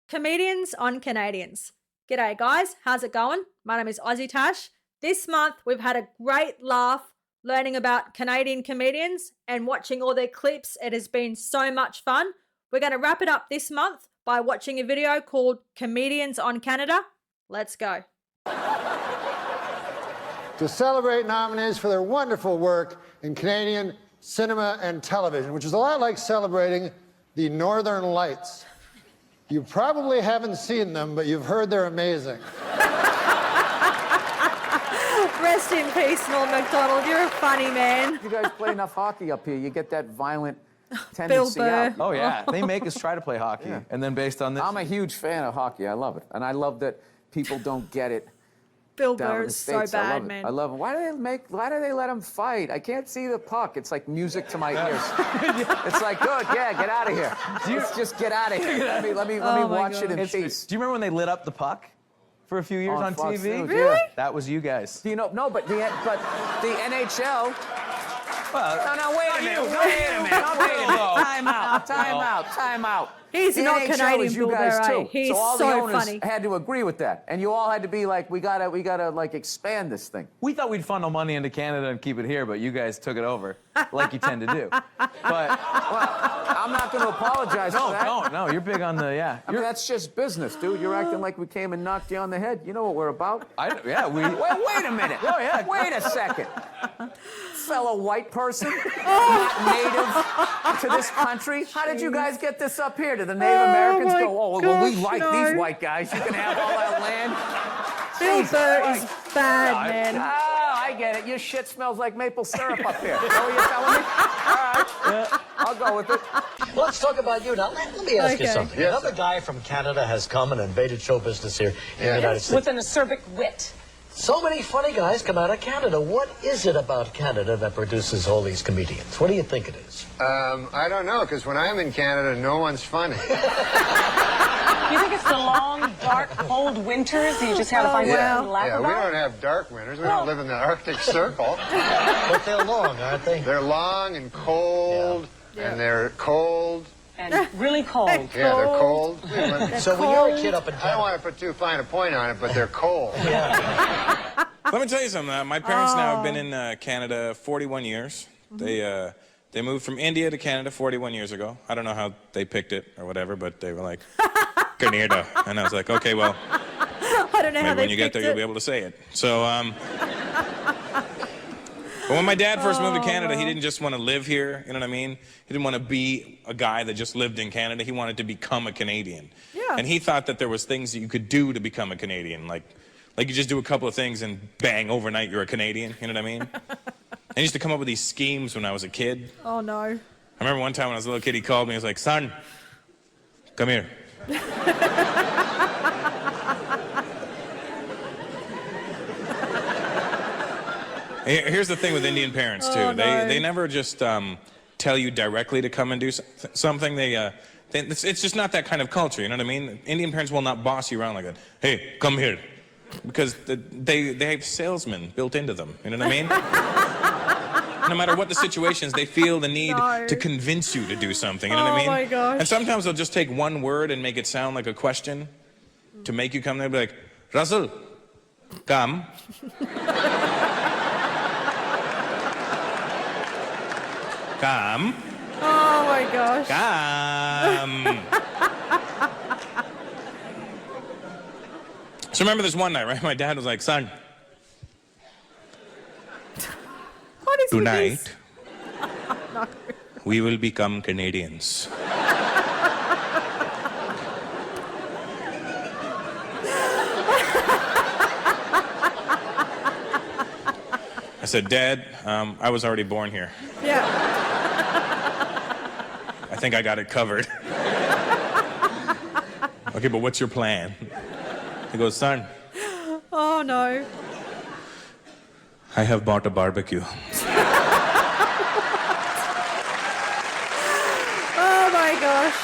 Comedians on Canadians. G'day guys, how's it going? My name is AussieTash. This month we've had a great laugh learning about Canadian comedians and watching all their clips. It has been so much fun. We're going to wrap it up this month by watching a video called Comedians on Canada. Let's go. To celebrate nominees for their wonderful work in Canadian cinema and television, which is a lot like celebrating the Northern Lights. You probably haven't seen them, but you've heard they're amazing. Rest in peace, Norm MacDonald. You're a funny man. You guys play enough hockey up here, you get that violent tendency out. Oh, yeah. They make us try to play hockey. Yeah. And then based on this... I'm a huge fan of hockey. I love it. And I love that people don't get it. Bill Burr is so bad, man. I love it. Why do they let him fight? I can't see the puck. It's like music to my ears. It's like, good, yeah, get out of here. Just get out of here. Let me watch it in peace. Do you remember when they lit up the puck for a few years on Fox TV? News, really? Yeah. That was you guys. Do you know? No, but the NHL. Well, No, wait a minute. Time out. He's The not NHL Canadian, is you Bill guys Burr, too. eh? He's so all so the owners funny. had to agree with that, and you all had to be like, we gotta like expand this thing. we thought we'd funnel money into Canada and keep it here, but you guys took it over, like you tend to do. But Well, I'm not going to apologize for that. no, you're big on the, yeah. I mean, that's just business, dude. You're acting like we came and knocked you on the head. You know what we're about. Wait Wait a minute. Oh, yeah. Wait a second. Fellow white person, not native to this country. How did you guys get this up here? Did the Native Americans my go, oh, well, we gosh, like no. these white guys. You can have all that land. Bill Jesus Burr is Christ. bad, man. Oh, I get it. Your shit smells like maple syrup up here. Is that what you're telling me? All right. I'll go with it. Well, let's talk about you now. Let me ask you Okay. something. Yes, Another sir. guy from Canada has come and invaded show business here in the United States. With an acerbic wit. So many funny guys come out of Canada. What is it about Canada that produces all these comedians? What do you think it is? I don't know, because when I'm in Canada, no one's funny. You think it's the long, dark, cold winters that you just have to find wow. something to laugh Yeah, we about? don't have dark winters. We don't live in the Arctic Circle. But they're long, aren't they? They're long and cold, and they're cold. And really cold. Yeah, they're cold. So when you're a kid up in I don't Canada, want to put too fine a point on it, but they're cold. Let me tell you something. My parents now have been in Canada 41 years. They moved from India to Canada 41 years ago. I don't know how they picked it or whatever, but they were like, Canada. And I was like, okay, well, I don't know how maybe they when you get picked there, it. you'll be able to say it. So, but when my dad first moved to Canada, he didn't just want to live here, you know what I mean? He didn't want to be a guy that just lived in Canada. He wanted to become a Canadian. Yeah. And he thought that there was things that you could do to become a Canadian, like you just do a couple of things and bang, overnight you're a Canadian, you know what I mean? I used to come up with these schemes when I was a kid. Oh, no. I remember one time when I was a little kid, he called me, he was like, son, come here. Here's the thing with Indian parents, too. Oh, no. They never just tell you directly to come and do something. It's just not that kind of culture, you know what I mean? Indian parents will not boss you around like that. Hey, come here. Because they have salesmen built into them, you know what I mean? No matter what the situations, they feel the need to convince you to do something, you know what I mean? Oh, my gosh. And sometimes they'll just take one word and make it sound like a question to make you come there and be like, Russell, come. Come. Oh, my gosh. Come. So remember this one night, right? My dad was like, son, What is with this? tonight we will become Canadians. I said, Dad, I was already born here. Yeah. I think I got it covered. Okay, but what's your plan? He goes, son, Oh, no. I have bought a barbecue. Oh, my gosh.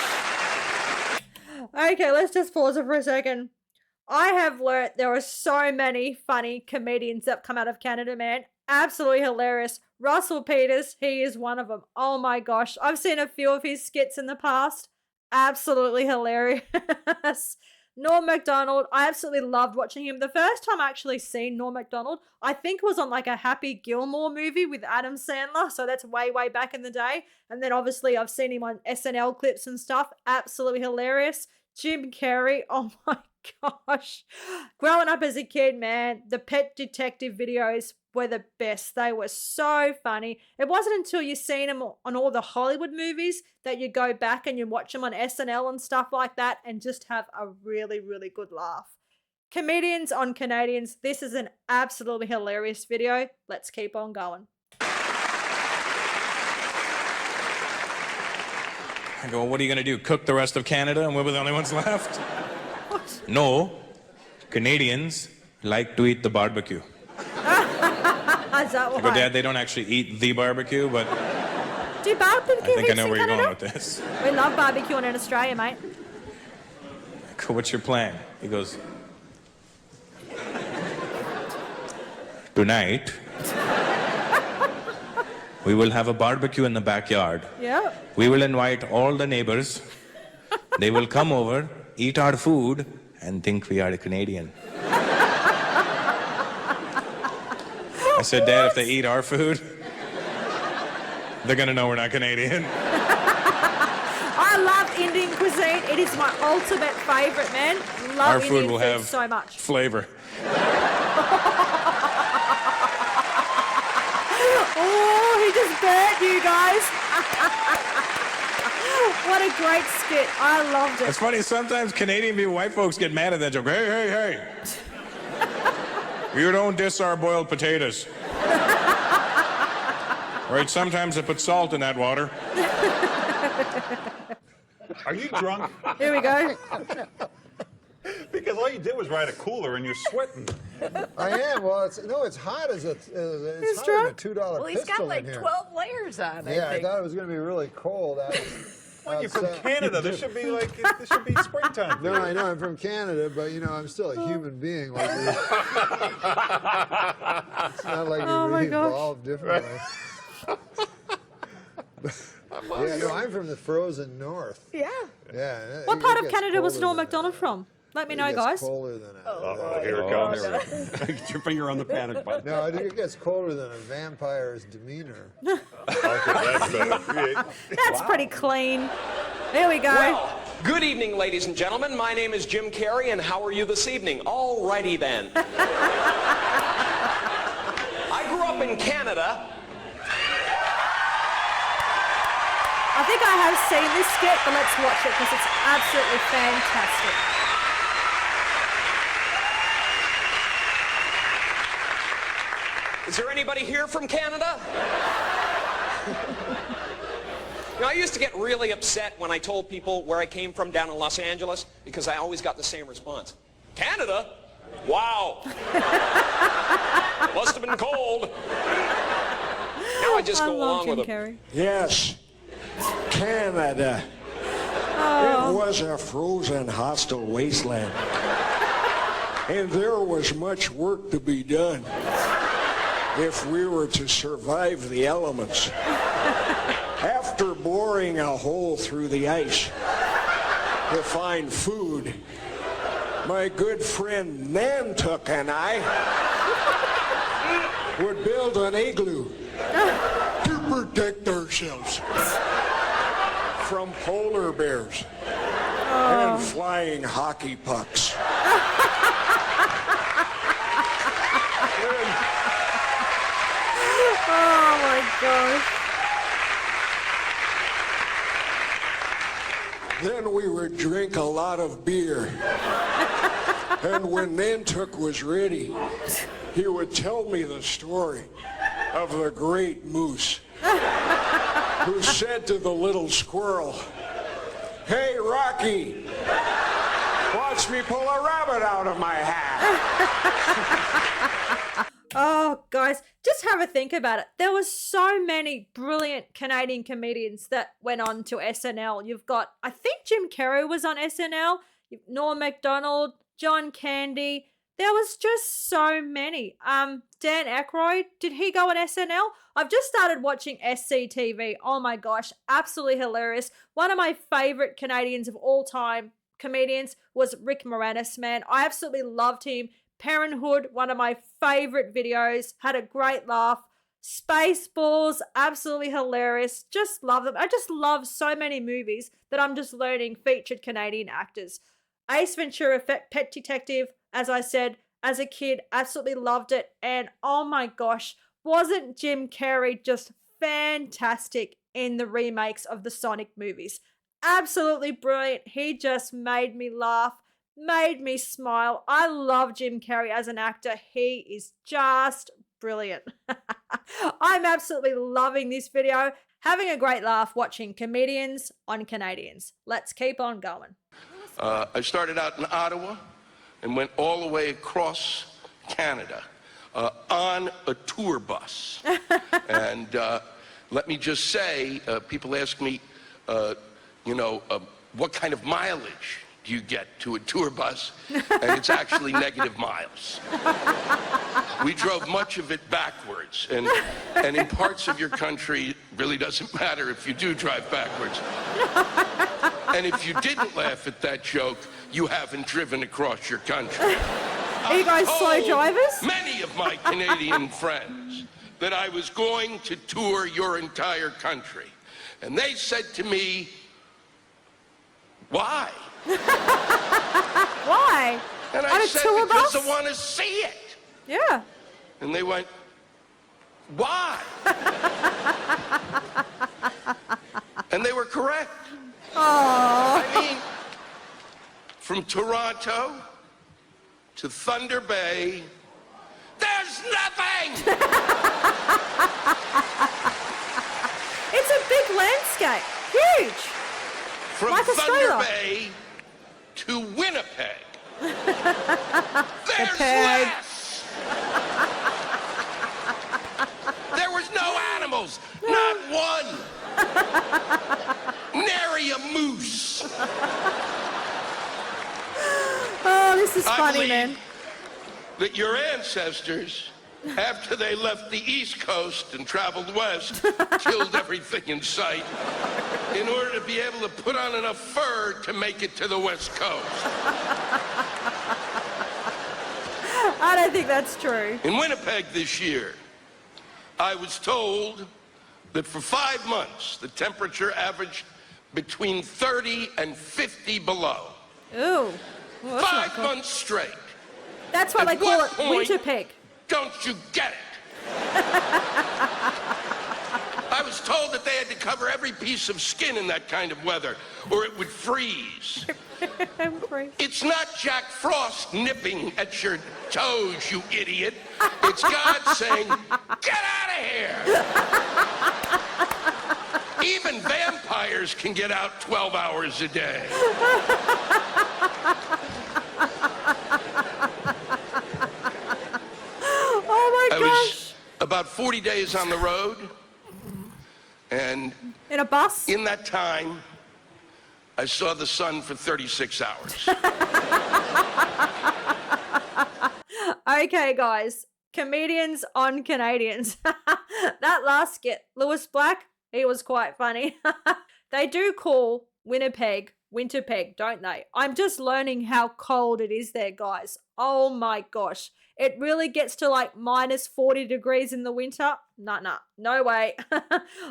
Okay, let's just pause it for a second. I have learnt there are so many funny comedians that come out of Canada, man. Absolutely hilarious. Russell Peters, he is one of them. Oh my gosh. I've seen a few of his skits in the past. absolutely hilarious. Norm Macdonald, I absolutely loved watching him. The first time I actually seen Norm Macdonald, I think was on like a Happy Gilmore movie with Adam Sandler. So that's way, way back in the day. And then obviously I've seen him on SNL clips and stuff. Absolutely hilarious. Jim Carrey, oh my gosh. Growing up as a kid, man, the Pet Detective videos were the best. They were so funny. It wasn't until you seen them on all the Hollywood movies that you go back and you watch them on SNL and stuff like that and just have a really, really good laugh. Comedians on Canadians, this is an absolutely hilarious video. Let's keep on going. I go, well, what are you going to do? Cook the rest of Canada and we're the only ones left? What? No. Canadians like to eat the barbecue. Is that why? I go, Dad, they don't actually eat the barbecue, but Do barbecue I think I heaps know in where you're Canada? going with this. We love barbecuing in Australia, mate. I go, what's your plan? He goes, tonight, we will have a barbecue in the backyard. Yeah. We will invite all the neighbors. They will come over, eat our food, and think we are Canadian. I said, Dad, if they eat our food, they're going to know we're not Canadian. I love Indian cuisine. It is my ultimate favorite, man. Love Our Indian food will have so much. flavor. Oh, he just burnt you guys. What a great skit. I loved it. It's funny, sometimes Canadian people, white folks get mad at that joke. Hey, hey, hey. You don't diss our boiled potatoes. Right, sometimes I put salt in that water. Are you drunk? Here we go. Because all you did was ride a cooler and you're sweating. I am. Well, it's hot as it's hotter than a $2 Well, he's pistol got like in here. 12 layers on, Yeah, I I think. thought it was going to be really cold. Well, you're from Canada. This should be springtime. No, I know I'm from Canada, but I'm still a human being. Like it's not like Oh we my gosh. evolved differently. Yeah, no, I'm from the frozen north. Yeah. Yeah. What it part of gets Canada was colder Norm than Macdonald from? Let me It know, gets guys. colder than Here it comes. Get your finger on the panic button. No, it gets colder than a vampire's demeanor. Okay, that's better. That's pretty clean. Here we go. Well, good evening, ladies and gentlemen. My name is Jim Carrey, and how are you this evening? All righty then. I grew up in Canada. I think I have seen this skit, but let's watch it because it's absolutely fantastic. Is there anybody here from Canada? I used to get really upset when I told people where I came from down in Los Angeles because I always got the same response. Canada? Wow. Must have been cold. Now I just go along with it. Yes, Canada. It was a frozen, hostile wasteland. And there was much work to be done if we were to survive the elements. After boring a hole through the ice to find food, my good friend Nantuck and I would build an igloo to protect ourselves from polar bears and flying hockey pucks. Oh my gosh. Then we would drink a lot of beer. And when Nantuck was ready, he would tell me the story of the great moose who said to the little squirrel, "Hey, Rocky, watch me pull a rabbit out of my hat." Oh, guys, just have a think about it. There were so many brilliant Canadian comedians that went on to SNL. You've got, I think Jim Carrey was on SNL, Norm Macdonald, John Candy, There was just so many. Dan Aykroyd, did he go on SNL? I've just started watching SCTV. Oh my gosh, absolutely hilarious. One of my favorite Canadians of all time comedians was Rick Moranis, man. I absolutely loved him. Parenthood, one of my favorite videos, had a great laugh. Spaceballs, absolutely hilarious. Just love them. I just love so many movies that I'm just learning featured Canadian actors. Ace Ventura, Pet Detective, as I said, as a kid, absolutely loved it. And oh my gosh, wasn't Jim Carrey just fantastic in the remakes of the Sonic movies? Absolutely brilliant. He just made me laugh, made me smile. I love Jim Carrey as an actor. He is just brilliant. I'm absolutely loving this video. Having a great laugh watching comedians on Canadians. Let's keep on going. I started out in Ottawa and went all the way across Canada on a tour bus. And let me just say, people ask me, what kind of mileage do you get to a tour bus? And it's actually negative miles. We drove much of it backwards, and in parts of your country, it really doesn't matter if you do drive backwards. And if you didn't laugh at that joke, you haven't driven across your country. Are you guys slow drivers? Many of my Canadian friends that I was going to tour your entire country, and they said to me, why? Why? And On I a said, tour because bus? I want to see it. Yeah. And they went, why? And they were correct. Oh. I mean, from Toronto to Thunder Bay, there's nothing! It's a big landscape. Huge. From Like Thunder Australia. Bay to Winnipeg, there's Peg. less! There was no animals, not one! Nary a moose! Oh, this is I funny, believe man. that your ancestors, after they left the East Coast and traveled west, killed everything in sight in order to be able to put on enough fur to make it to the West Coast. I don't think that's true. In Winnipeg this year, I was told that for 5 months, the temperature averaged between 30 and 50 below. Ooh. Well, that's not 5 cool. months straight. That's why At they call what it point winter pig. Don't you get it? I was told that they had to cover every piece of skin in that kind of weather, or it would freeze. It's not Jack Frost nipping at your toes, you idiot. It's God saying, get out of here. Even vampires can get out 12 hours a day. Oh my I gosh. was about 40 days on the road, and In a bus? in that time, I saw the sun for 36 hours. Okay, guys. Comedians on Canadians. That last skit, Lewis Black, he was quite funny. They do call Winnipeg Winterpeg, don't they? I'm just learning how cold it is there, guys. Oh my gosh. It really gets to like minus 40 degrees in the winter. Nah, no way.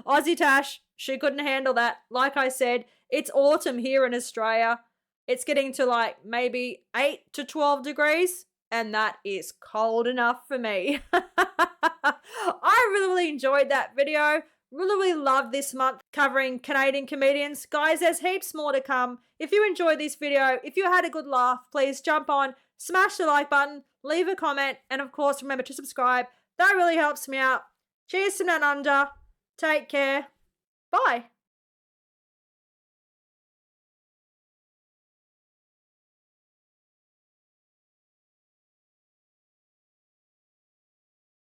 AussieTash, she couldn't handle that. Like I said, it's autumn here in Australia. It's getting to like maybe 8 to 12 degrees. And that is cold enough for me. I really enjoyed that video. Really loved this month covering Canadian comedians. Guys, there's heaps more to come. If you enjoyed this video, if you had a good laugh, please jump on, smash the like button, leave a comment, and of course, remember to subscribe. That really helps me out. Cheers from down under. Take care. Bye.